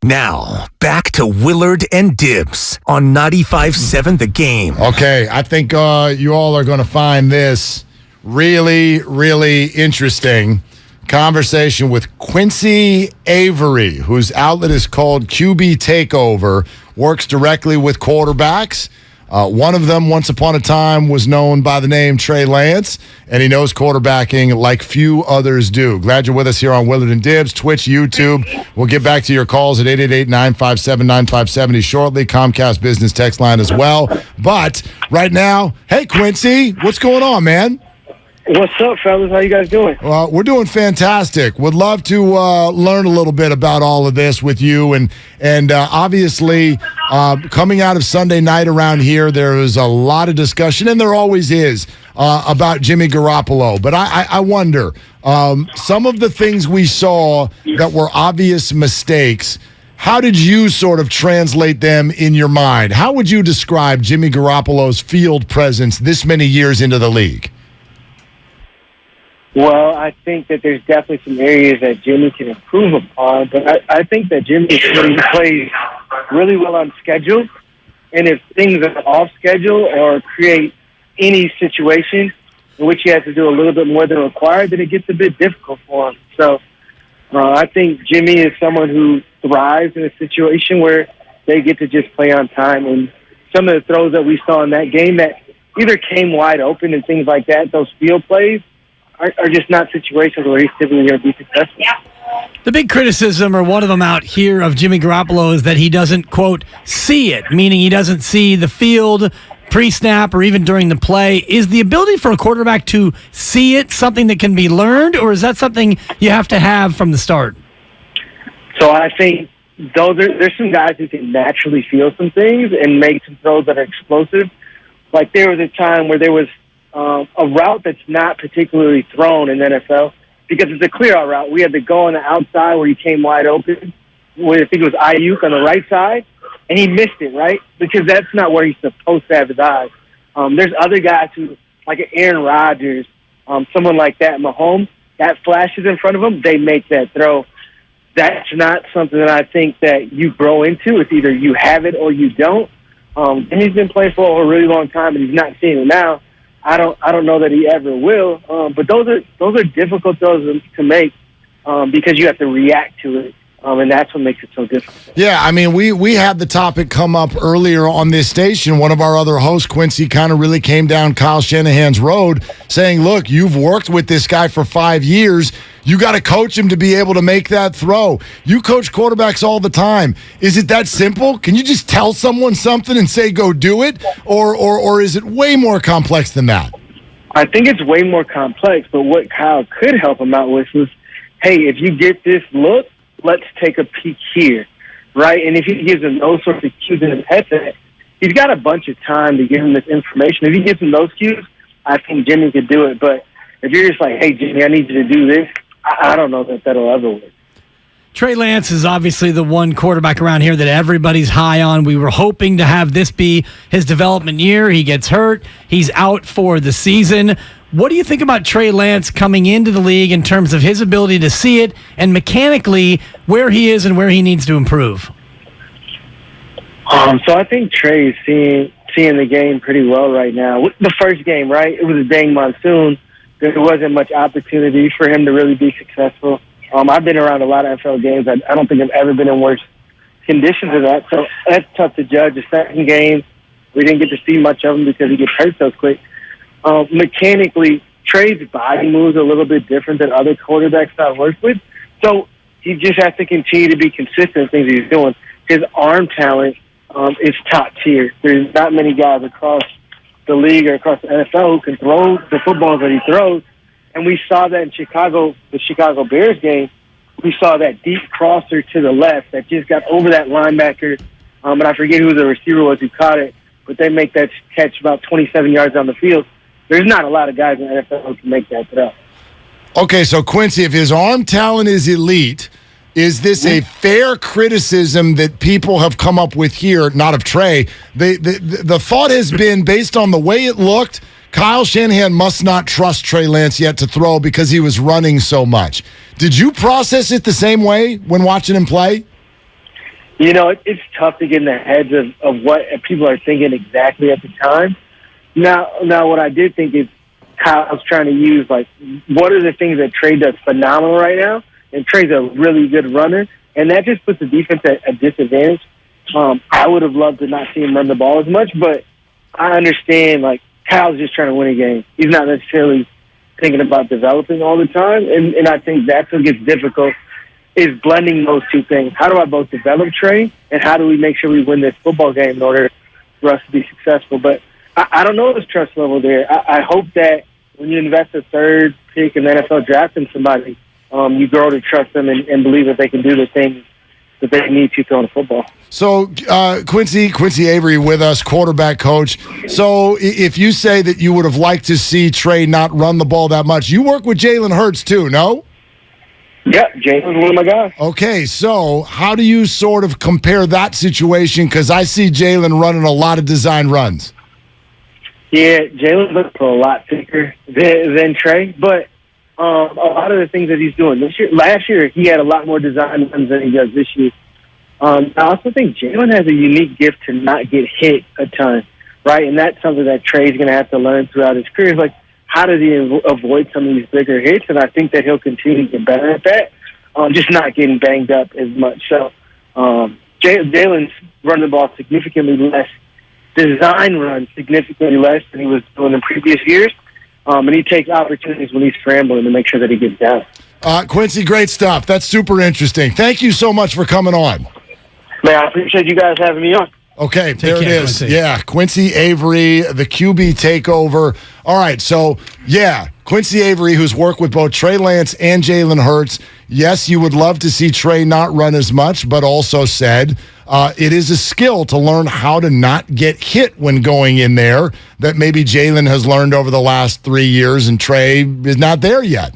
Now, back to Willard and Dibs on 95.7 The Game. Okay, I think you all are going to find this really, really interesting. Conversation with Quincy Avery, whose outlet is called QB Takeover, works directly with quarterbacks. One of them, once upon a time, was known by the name Trey Lance, and he knows quarterbacking like few others do. Glad you're with us here on Willard and Dibs, Twitch, YouTube. We'll get back to your calls at 888-957-9570 shortly. Comcast business text line as well. But right now, hey, Quincy, what's going on, man? What's up, fellas? How you guys doing? We're doing fantastic. Would love to learn a little bit about all of this with you. And obviously, coming out of Sunday night around here, there was a lot of discussion, and there always is, about Jimmy Garoppolo. But I wonder, some of the things we saw that were obvious mistakes, how did you sort of translate them in your mind? How would you describe Jimmy Garoppolo's field presence this many years into the league? Well, I think that there's definitely some areas that Jimmy can improve upon, but I think that Jimmy plays really well on schedule, and if things are off schedule or create any situation in which he has to do a little bit more than required, then it gets a bit difficult for him. So I think Jimmy is someone who thrives in a situation where they get to just play on time, and some of the throws that we saw in that game that either came wide open and things like that, those field plays, are just not situations where he's typically going to be successful. The big criticism, or one of them out here, of Jimmy Garoppolo is that he doesn't, quote, see it, meaning he doesn't see the field pre-snap or even during the play. Is the ability for a quarterback to see it something that can be learned, or is that something you have to have from the start? So I think there's some guys who can naturally feel some things and make some throws that are explosive. Like there was a time where there was a route that's not particularly thrown in the NFL because it's a clear-out route. We had to go on the outside where he came wide open. I think it was Ayuk on the right side, and he missed it, right? Because that's not where he's supposed to have his eyes. There's other guys who, like an Aaron Rodgers, someone like that, Mahomes, that flashes in front of them, they make that throw. That's not something that I think that you grow into. It's either you have it or you don't. And he's been playing for a really long time, and he's not seeing it now. I don't know that he ever will, but those are difficult throws to make because you have to react to it, and that's what makes it so difficult. Yeah, I mean, we had the topic come up earlier on this station. One of our other hosts, Quincy, kind of really came down Kyle Shanahan's road saying, look, you've worked with this guy for 5 years. You got to coach him to be able to make that throw. You coach quarterbacks all the time. Is it that simple? Can you just tell someone something and say, go do it? Or is it way more complex than that? I think it's way more complex, but what Kyle could help him out with was, hey, if you get this look, let's take a peek here, right? And if he gives him those sorts of cues in his headset, he's got a bunch of time to give him this information. If he gives him those cues, I think Jimmy could do it. But if you're just like, hey, Jimmy, I need you to do this, I don't know that that'll ever work. Trey Lance is obviously the one quarterback around here that everybody's high on. We were hoping to have this be his development year. He gets hurt. He's out for the season. What do you think about Trey Lance coming into the league in terms of his ability to see it and mechanically where he is and where he needs to improve? So I think Trey is seeing the game pretty well right now. The first game, right? It was a dang monsoon. There wasn't much opportunity for him to really be successful. I've been around a lot of NFL games. I don't think I've ever been in worse conditions of that. So that's tough to judge. The second game, we didn't get to see much of him because he gets hurt so quick. Mechanically, Trey's body moves a little bit different than other quarterbacks I've worked with. So he just has to continue to be consistent in things he's doing. His arm talent is top tier. There's not many guys across the league or across the NFL who can throw the footballs that he throws. And we saw that in Chicago, the Chicago Bears game. We saw that deep crosser to the left that just got over that linebacker. And I forget who the receiver was who caught it, but they make that catch about 27 yards down the field. There's not a lot of guys in the NFL who can make that throw. Okay, so Quincy, if his arm talent is elite, is this a fair criticism that people have come up with here, not of Trey? The thought has been, based on the way it looked, Kyle Shanahan must not trust Trey Lance yet to throw because he was running so much. Did you process it the same way when watching him play? It's tough to get in the heads of what people are thinking exactly at the time. Now, what I did think is Kyle's trying to use, what are the things that Trey does phenomenal right now? And Trey's a really good runner, and that just puts the defense at a disadvantage. I would have loved to not see him run the ball as much, but I understand, Kyle's just trying to win a game. He's not necessarily thinking about developing all the time, and I think that's what gets difficult is blending those two things. How do I both develop Trey, and how do we make sure we win this football game in order for us to be successful? But I don't know his trust level there. I hope that when you invest a third pick in the NFL draft in somebody, you grow to trust them and believe that they can do the things that they need to throw the football. So, Quincy Avery with us, quarterback coach. So, if you say that you would have liked to see Trey not run the ball that much, you work with Jalen Hurts too, no? Yep, Jalen's one of my guys. Okay, so how do you sort of compare that situation? Because I see Jalen running a lot of design runs. Yeah, Jalen looks a lot thicker than Trey, but a lot of the things that he's doing last year, he had a lot more design runs than he does this year. I also think Jalen has a unique gift to not get hit a ton, right? And that's something that Trey's going to have to learn throughout his career. How does he avoid some of these bigger hits? And I think that he'll continue to get better at that, just not getting banged up as much. So Jalen's running the ball significantly less, design runs significantly less than he was doing in previous years. And he takes opportunities when he's scrambling to make sure that he gets down. Quincy, great stuff. That's super interesting. Thank you so much for coming on. Man, I appreciate you guys having me on. Okay, there it is. Quincy. Yeah, Quincy Avery, the QB takeover. All right, so, Quincy Avery, who's worked with both Trey Lance and Jalen Hurts. Yes, you would love to see Trey not run as much, but also said it is a skill to learn how to not get hit when going in there that maybe Jalen has learned over the last 3 years, and Trey is not there yet.